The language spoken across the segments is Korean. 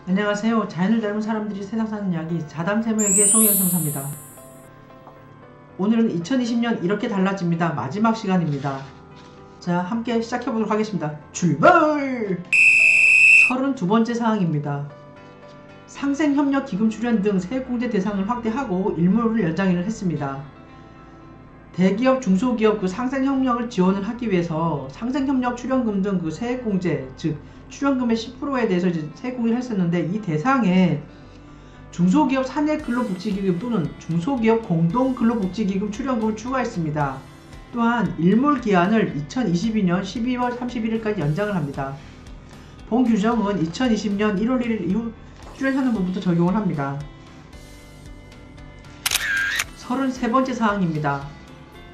안녕하세요. 자연을 닮은 사람들이 세상 사는 이야기 자담세모에게 송현성사입니다. 오늘은 2020년 이렇게 달라집니다. 마지막 시간입니다. 자, 함께 시작해보도록 하겠습니다. 출발! 32번째 사항입니다. 상생협력 기금 출연 등 세액공제 대상을 확대하고 일몰을 연장을 했습니다. 대기업, 중소기업 상생협력을 지원을 하기 위해서 상생협력 출연금 등 세액공제, 즉 출연금의 10%에 대해서 이제 세액공제를 했었는데, 이 대상에 중소기업 사내근로복지기금 또는 중소기업 공동근로복지기금 출연금을 추가했습니다. 또한 일몰기한을 2022년 12월 31일까지 연장을 합니다. 본 규정은 2020년 1월 1일 이후 출연하는 분부터 적용을 합니다. 33번째 사항입니다.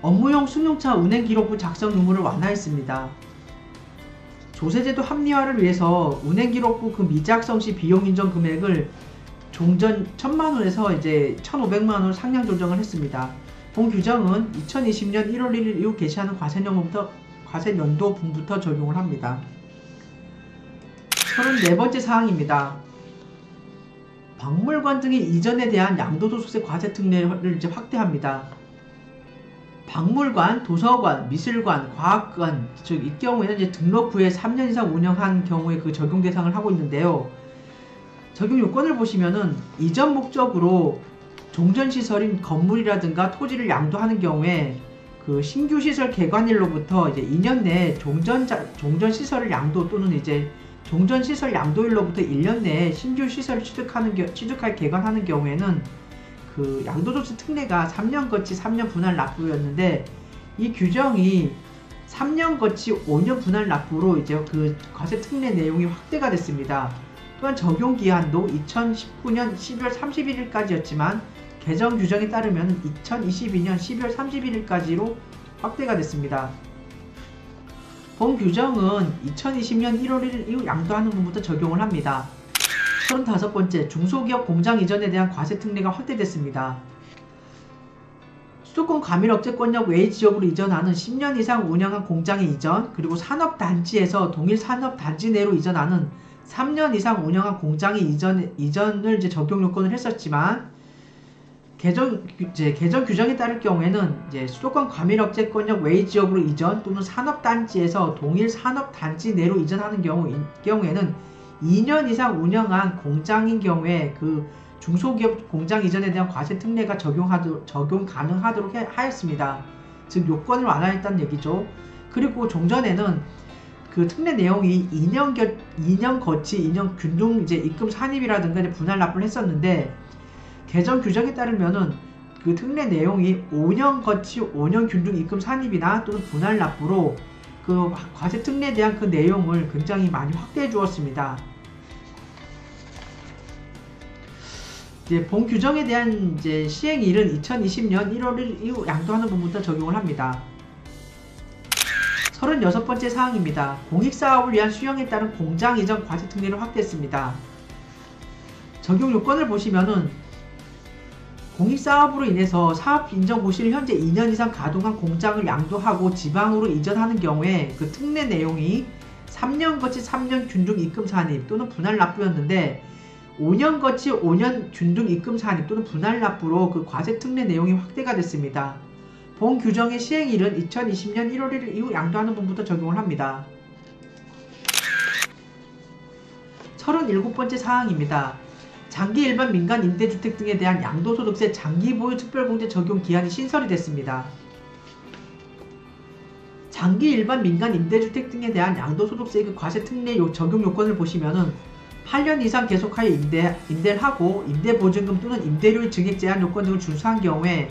업무용 승용차 운행기록부 작성 의무를 완화했습니다. 조세제도 합리화를 위해서 운행기록부 미작성 시 비용 인정 금액을 종전 1000만원에서 이제 1500만원으로 상향 조정을 했습니다. 본 규정은 2020년 1월 1일 이후 개시하는 과세연도분부터 적용을 합니다. 34번째 사항입니다. 박물관 등의 이전에 대한 양도소득세 과세 특례를 이제 확대합니다. 박물관, 도서관, 미술관, 과학관, 즉 이 경우에는 이제 등록 후에 3년 이상 운영한 경우에 그 적용 대상을 하고 있는데요. 적용 요건을 보시면은 이전 목적으로 종전시설인 건물이라든가 토지를 양도하는 경우에 그 신규 시설 개관일로부터 이제 2년 내에 종전시설을 양도 또는 이제 종전시설 양도일로부터 1년 내에 신규 시설을 취득할 개관하는 경우에는 그 양도소득세 특례가 3년 거치 3년 분할 납부였는데, 이 규정이 3년 거치 5년 분할 납부로 이제 그 과세 특례 내용이 확대가 됐습니다. 또한 적용 기한도 2019년 12월 31일까지였지만 개정 규정에 따르면 2022년 12월 31일까지로 확대가 됐습니다. 본 규정은 2020년 1월 1일 이후 양도하는 분부터 적용을 합니다. 35번째, 중소기업 공장 이전에 대한 과세 특례가 확대됐습니다. 수도권 과밀업체권역 외의 지역으로 이전하는 10년 이상 운영한 공장의 이전, 그리고 산업단지에서 동일 산업단지 내로 이전하는 3년 이상 운영한 공장의 이전을 이제 적용 요건을 했었지만, 개정 규정에 따를 경우에는 이제 수도권 과밀업체권역 외의 지역으로 이전 또는 산업단지에서 동일 산업단지 내로 이전하는 경우에는 2년 이상 운영한 공장인 경우에 그 중소기업 공장 이전에 대한 과세 특례가 적용 가능하도록 하였습니다. 즉 요건을 완화했다는 얘기죠. 그리고 종전에는 그 특례 내용이 2년 거치 2년 균등 이제 입금 산입이라든가 이제 분할 납부를 했었는데, 개정 규정에 따르면은 그 특례 내용이 5년 거치 5년 균등 입금 산입이나 또는 분할 납부로 그 과세 특례에 대한 그 내용을 굉장히 많이 확대해 주었습니다. 이제 본 규정에 대한 이제 시행일은 2020년 1월 1일 이후 양도하는 분부터 적용을 합니다. 36번째 사항입니다. 공익사업을 위한 수용에 따른 공장 이전 과세 특례를 확대했습니다. 적용 요건을 보시면은 공익사업으로 인해서 사업인정고시를 현재 2년 이상 가동한 공장을 양도하고 지방으로 이전하는 경우에 그 특례 내용이 3년 거치 3년 균등 입금 산입 또는 분할 납부였는데, 5년 거치 5년 균등 입금 산입 또는 분할 납부로 그 과세 특례 내용이 확대가 됐습니다. 본 규정의 시행일은 2020년 1월 1일 이후 양도하는 분부터 적용을 합니다. 37번째 사항입니다. 장기 일반 민간 임대주택 등에 대한 양도소득세 장기보유 특별공제 적용 기한이 신설이 됐습니다. 장기 일반 민간 임대주택 등에 대한 양도소득세 그 과세 특례 적용 요건을 보시면은 8년 이상 계속하여 임대를 하고 임대보증금 또는 임대료의 증액 제한 요건 등을 준수한 경우에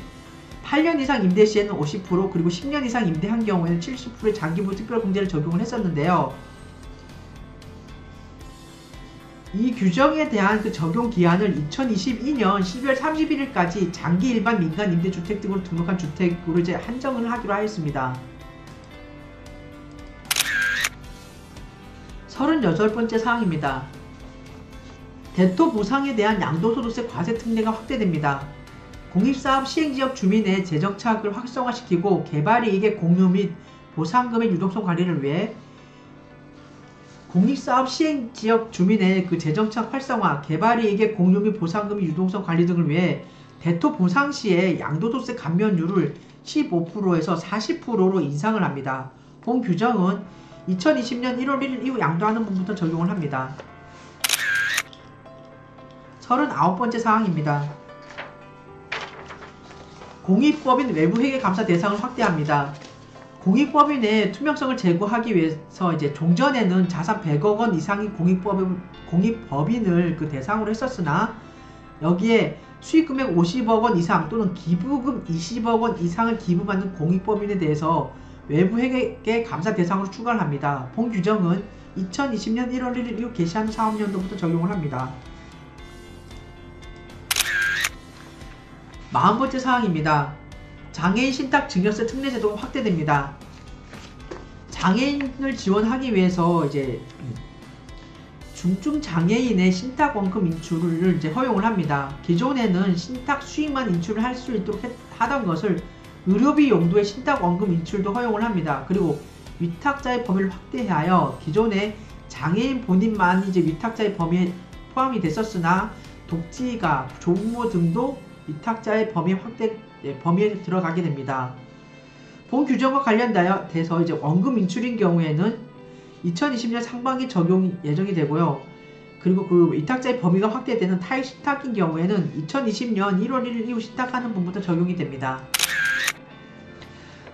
8년 이상 임대 시에는 50% 그리고 10년 이상 임대한 경우에는 70%의 장기보유 특별공제를 적용을 했었는데요. 이 규정에 대한 그 적용 기한을 2022년 12월 31일까지 장기 일반 민간 임대주택 등으로 등록한 주택으로 이제 한정을 하기로 하였습니다. 38번째 사항입니다. 대토 보상에 대한 양도소득세 과세 특례가 확대됩니다. 공익사업 시행지역 주민의 재정착을 활성화시키고 개발이익의 공유 및 보상금의 유동성 관리를 위해 공익사업 시행지역 주민의 그 재정착 활성화, 개발이익의 공유 및 보상금의 유동성 관리 등을 위해 대토 보상 시에 양도소득세 감면율을 15%에서 40%로 인상을 합니다. 본 규정은 2020년 1월 1일 이후 양도하는 분부터 적용을 합니다. 39번째 사항입니다. 공익법인 외부회계 감사 대상을 확대합니다. 공익법인의 투명성을 제고하기 위해서 이제 종전에는 자산 100억 원 이상의 공익법인을 그 대상으로 했었으나 여기에 수익금액 50억 원 이상 또는 기부금 20억 원 이상을 기부받는 공익법인에 대해서 외부회계 감사 대상으로 추가를 합니다. 본 규정은 2020년 1월 1일 이후 개시한 사업연도부터 적용을 합니다. 40번째 사항입니다. 장애인 신탁 증여세 특례 제도가 확대됩니다. 장애인을 지원하기 위해서 이제 중증 장애인의 신탁 원금 인출을 이제 허용을 합니다. 기존에는 신탁 수익만 인출을 할 수 있도록 하던 것을 의료비 용도의 신탁 원금 인출도 허용을 합니다. 그리고 위탁자의 범위를 확대하여 기존에 장애인 본인만 이제 위탁자의 범위에 포함이 됐었으나 독지가, 조부모 등도 위탁자의 범위에 들어가게 됩니다. 본 규정과 관련돼서 이제 원금 인출인 경우에는 2020년 상반기 적용 예정이 되고요. 그리고 그 위탁자의 범위가 확대되는 타입 신탁인 경우에는 2020년 1월 1일 이후 신탁하는 분부터 적용이 됩니다.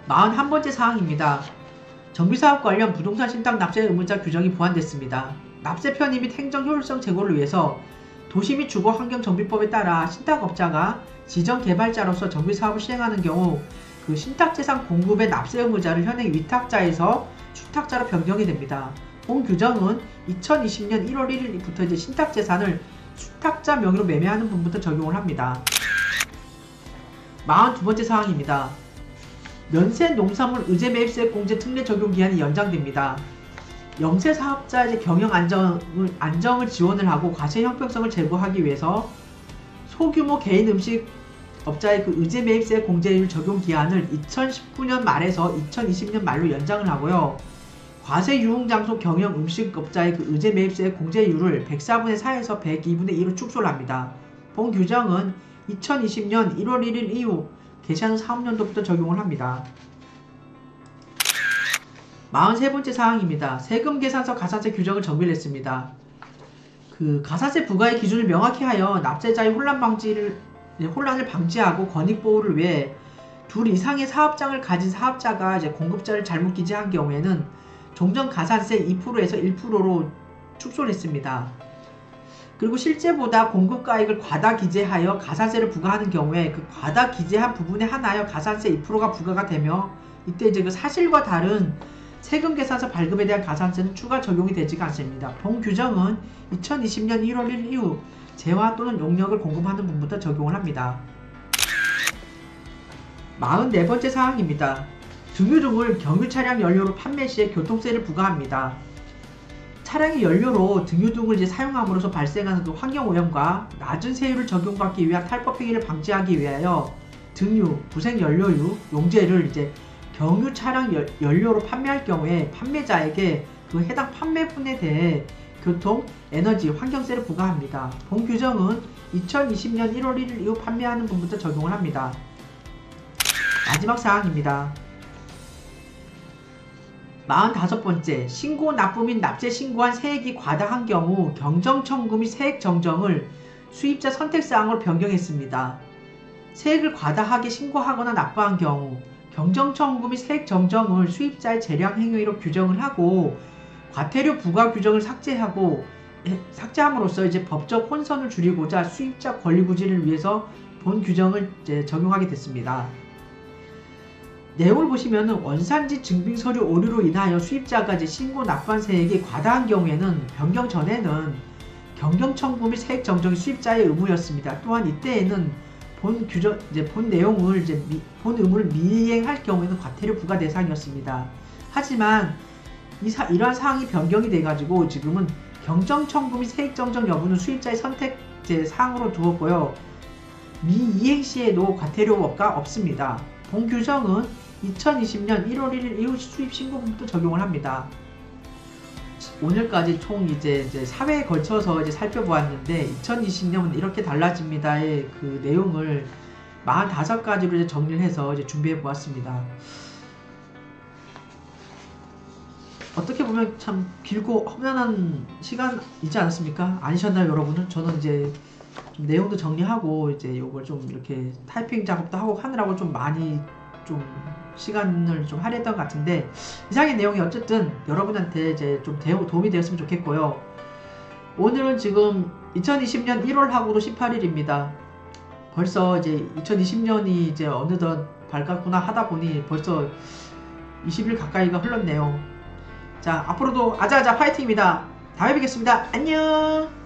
41번째 사항입니다. 정비사업 관련 부동산 신탁 납세 의무자 규정이 보완됐습니다. 납세 편의 및 행정 효율성 제고를 위해서 도시 및 주거 환경 정비법에 따라 신탁업자가 지정 개발자로서 정비사업을 시행하는 경우 그 신탁재산 공급의 납세 의무자를 현행 위탁자에서 수탁자로 변경이 됩니다. 본 규정은 2020년 1월 1일부터 이제 신탁재산을 수탁자 명의로 매매하는 분부터 적용을 합니다. 42번째 사항입니다. 면세 농산물 의제 매입세 공제 특례 적용 기한이 연장됩니다. 영세 사업자의 경영 안정을 지원을 하고 과세 형평성을 제고하기 위해서 소규모 개인 음식 업자의 그 의제 매입세 공제율 적용 기한을 2019년 말에서 2020년 말로 연장을 하고요. 과세 유흥 장소 경영 음식 업자의 그 의제 매입세 공제율을 104분의 4에서 102분의 2로 축소를 합니다. 본 규정은 2020년 1월 1일 이후 개시하는 사업연도부터 적용을 합니다. 43번째 사항입니다. 세금 계산서 가산세 규정을 정비를 했습니다. 그 가산세 부과의 기준을 명확히 하여 납세자의 혼란을 방지하고 권익 보호를 위해 둘 이상의 사업장을 가진 사업자가 이제 공급자를 잘못 기재한 경우에는 종전 가산세 2%에서 1%로 축소를 했습니다. 그리고 실제보다 공급가액을 과다 기재하여 가산세를 부과하는 경우에 그 과다 기재한 부분에 한하여 가산세 2%가 부과가 되며 이때 이제 그 사실과 다른 세금 계산서 발급에 대한 가산세는 추가 적용이 되지가 않습니다. 본 규정은 2020년 1월 1일 이후 재화 또는 용역을 공급하는 분부터 적용을 합니다. 44번째 사항입니다. 등유등을 경유 차량 연료로 판매 시에 교통세를 부과합니다. 차량의 연료로 등유등을 이제 사용함으로써 발생하는 그 환경오염과 낮은 세율을 적용받기 위한 탈법 행위를 방지하기 위하여 등유, 부생연료유, 용제를 이제 경유 차량 연료로 판매할 경우에 판매자에게 그 해당 판매분에 대해 교통, 에너지, 환경세를 부과합니다. 본 규정은 2020년 1월 1일 이후 판매하는 분부터 적용을 합니다. 마지막 사항입니다. 45번째, 신고 납부 및 납세 신고한 세액이 과다한 경우 경정청구 및 세액 정정을 수입자 선택사항으로 변경했습니다. 세액을 과다하게 신고하거나 납부한 경우 경정청구 및 세액 정정을 수입자의 재량 행위로 규정을 하고 과태료 부과 규정을 삭제함으로써 이제 법적 혼선을 줄이고자 수입자 권리 구제를 위해서 본 규정을 이제 적용하게 됐습니다. 내용을 보시면은 원산지 증빙 서류 오류로 인하여 수입자가 이제 신고 납부한 세액이 과다한 경우에는 변경 전에는 경정 청구 및 세액 정정이 수입자의 의무였습니다. 또한 이때에는 본 내용을 본 의무를 미이행할 경우에는 과태료 부과 대상이었습니다. 하지만 이러한 사항이 변경이 돼가지고 지금은 경정 청구 및 세액 정정 여부는 수입자의 선택 사항으로 두었고요. 미이행 시에도 과태료가 없습니다. 본 규정은 2020년 1월 1일 이후 수입 신고분부터 적용을 합니다. 오늘까지 총 이제 4회에 걸쳐서 이제 살펴보았는데 2020년은 이렇게 달라집니다의 그 내용을 45가지로 이제 정리를 해서 이제 준비해 보았습니다. 어떻게 보면 참 길고 험난한 시간이지 않았습니까? 아니셨나요, 여러분은? 저는 이제 좀 내용도 정리하고 이제 요걸 좀 이렇게 타이핑 작업도 하고 하느라고 좀 많이 좀 시간을 좀 할애했던 것 같은데 이상의 내용이 어쨌든 여러분한테 이제 좀 도움이 되었으면 좋겠고요. 오늘은 지금 2020년 1월하고도 18일입니다. 벌써 이제 2020년이 이제 어느덧 밝았구나 하다 보니 벌써 20일 가까이가 흘렀네요. 자, 앞으로도 아자아자 파이팅입니다. 다음에 뵙겠습니다. 안녕.